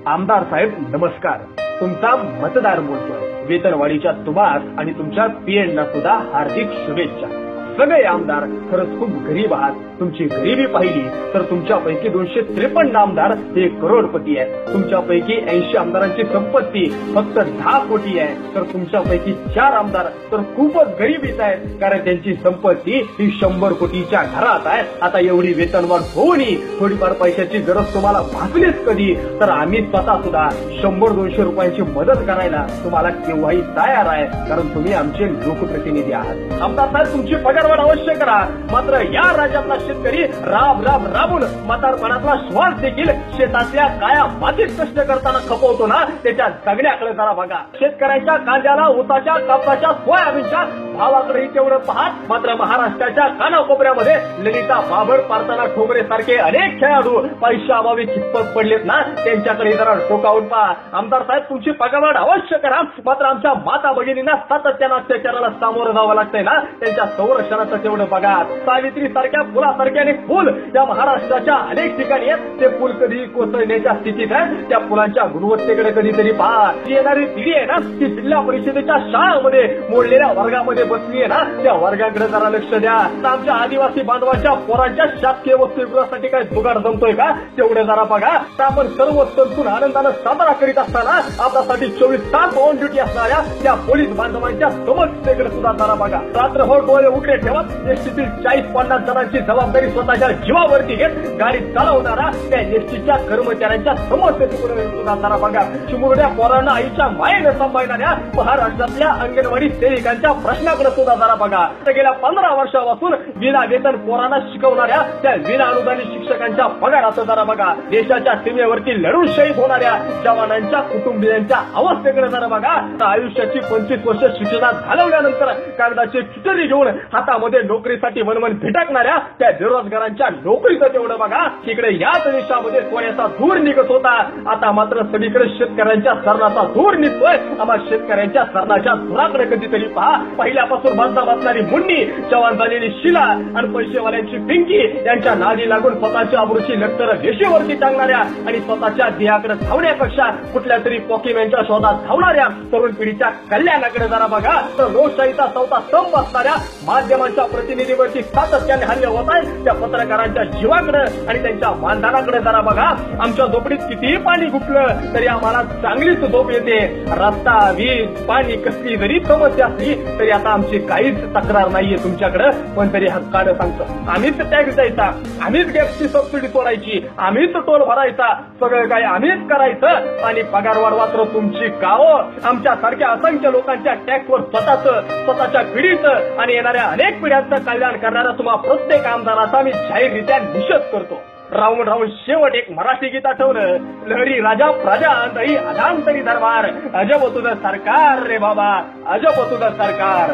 आमदार साहेब नमस्कार. तुमचा मतदार बोलतोय. वेतनवाढीच्या तुम्हास आणि तुमच्या पीएनना सुद्धा हार्दिक शुभेच्छा. सगळे आमदार खरंच खूप गरीब आहात. तुमची गरिबी पाहिली तर तुमच्यापैकी 253 आमदार हे करोडपती आहेत. तुमच्यापैकी 80 आमदारांची संपत्ती फक्त 10 कोटी आहे, तर तुमच्यापैकी 4 आमदार तर खूपच गरिबीच आहेत, कारण त्यांची संपत्ती ही 100 कोटीच्या घरात आहे. आता एवढी वेतनवाढ होऊनही थोडीफार पैशाची गरज तुम्हाला भासलीच कधी, तर आम्ही स्वतः सुद्धा 100-200 रुपयांची मदत करायला तुम्हाला केव्हाही तयार आहे, कारण तुम्ही आमचे लोकप्रतिनिधी आहात. आमदार साहेब तुमची पगारवाढ अवश्य करा, मात्र या राज्यातला शेतकरी राबून म्हातारपणातला श्वास देखील शेतातल्या काया मातीत कष्ट करताना खपवतो ना, त्याच्या जगण्याकडे जरा बघा. शेतकऱ्यांच्या कांद्याला, ऊसाच्या, कापसाच्या, सोयाबीनच्या भावाकडेही तेवढं पाहत, मात्र महाराष्ट्राच्या कानाकोपऱ्यामध्ये ललिता बाबर, पार्थना ठोंबरे सारखे अनेक खेळाडू पैशाअभावी खितपत पडलेत ना, त्यांच्याकडे जरा टोकावून पहा. आमदार साहेब तुमची पगारवाढ अवश्य करा, मात्र आमच्या माता भगिनींना सातत्यानं अत्याचाराला सामोरं जावं लागतंय ना, त्यांच्या संरक्षणाचं तेवढं बघा. सावित्री सारख्या पुलासारखे अनेक पूल या महाराष्ट्राच्या अनेक ठिकाणी आहेत. ते पूल कधी कोसळण्याच्या स्थितीत आहे, त्या पुलांच्या गुणवत्तेकडे कधीतरी पहा. जी येणारी पिढी आहे ना, ती जिल्हा परिषदेच्या शाळांमध्ये मोडलेल्या वर्गामध्ये बसली आहे ना, त्या वर्गाकडे जरा लक्ष द्या. आमच्या आदिवासी बांधवांच्या पोरांच्या शासकीय वसतिगृहासाठी काय जुगाड जमतोय का, तेवढे जरा बघा. तर आपण सर्व सण आनंदानं साजरा करीत असताना आपल्यासाठी 24 तास ऑन ड्युटी असणाऱ्या त्या पोलीस बांधवांच्या समस्येकडे सुद्धा जरा बघा. रात्रभर डोळे उघडे ठेवत एसटीतील 40-50 जणांची जबाबदारी स्वतःच्या जीवावरती घेत गाडी चालवणारा त्या एसटीच्या कर्मचाऱ्यांच्या समस्येकडे सुद्धा जरा बघा. चिमुरड्या पोरांना आईच्या मायेने सांभाळणाऱ्या महाराष्ट्रातल्या अंगणवाडी सेविकांच्या प्रश्नाकडे सुद्धा जरा बघा. गेल्या 15 वर्षापासून विना वेतन पोरांना शिकवणाऱ्या त्या विना अनुदानित शिक्षकांच्या पगाराचं जरा बघा. देशाच्या सीमेवरती लढून शहीद होणाऱ्या जवानांच्या कुटुंबियांच्या अवस्थेकडे जरा बघा. आयुष्याची 25 वर्ष शिक्षणात घालवल्यानंतर कागदाची चिठ्ठी घेऊन हातामध्ये नोकरीसाठी वनवन भटकणाऱ्या त्या बेरोजगारांच्या नोकरीचं तेवढं बघा. तिकडे याच देशामध्ये सोन्याचा धूर निघत होता, आता मात्र सगळीकडे शेतकऱ्यांच्या सरणाचा धूर निघतोय. आम्हा शेतकऱ्यांच्या सरणाच्या धुराकडे कधीतरी पहा. पहिल्यापासून बांधता बसणारी मुंडी, जवान झालेली शिला आणि पैसेवाल्यांची पिंकी यांच्या नादी लागून स्वतःच्या अब्रूची लक्तर रेषेवरती टांगणाऱ्या आणि स्वतःच्या ध्येयाकडे धावण्यापेक्षा कुठल्या तरी पॉकीमॅनच्या शोधात धावणाऱ्या तरुण पिढीच्या कल्याणाकडे जरा बघा. तर लोकशाहीचा चौथा स्तंभ असणाऱ्या माध्यमांच्या प्रतिनिधीवरती सातत्याने हल्ले होत आहेत, त्या पत्रकारांच्या जीवाकडे आणि त्यांच्या मानधनाकडे जरा बघा. आमच्या झोपडीत कितीही पाणी घुटलं तरी आम्हाला चांगलीच झोप येते. रस्ता, वीज, पाणी कसली जरी समस्या असली तरी आता आमची काहीच तक्रार नाहीये तुमच्याकडे. पण तरी हक्कानं सांगतो, आम्हीच टॅक्स द्यायचा, आम्हीच गॅसची सबसिडी सोडायची, आम्हीच टोल भरायचा, सगळं काही आम्हीच करायचं आणि पगारवाढ मात्र तुमची काओ. आमच्या सारख्या असंख्य लोकांच्या टॅक्सवर स्वतःच्या पिढीचं आणि येणाऱ्या अनेक पिढ्यांचं कल्याण करणारा तुम्हा प्रत्येक आमदाराचा मी जाहीररित्या निषेध करतो. राहून शेवट एक मराठी गीत आठवलं, लहरी राजा प्रजा अंतरी अधांतरी दरबार, अजब तुझं सरकार रे बाबा, अजब तुझं सरकार.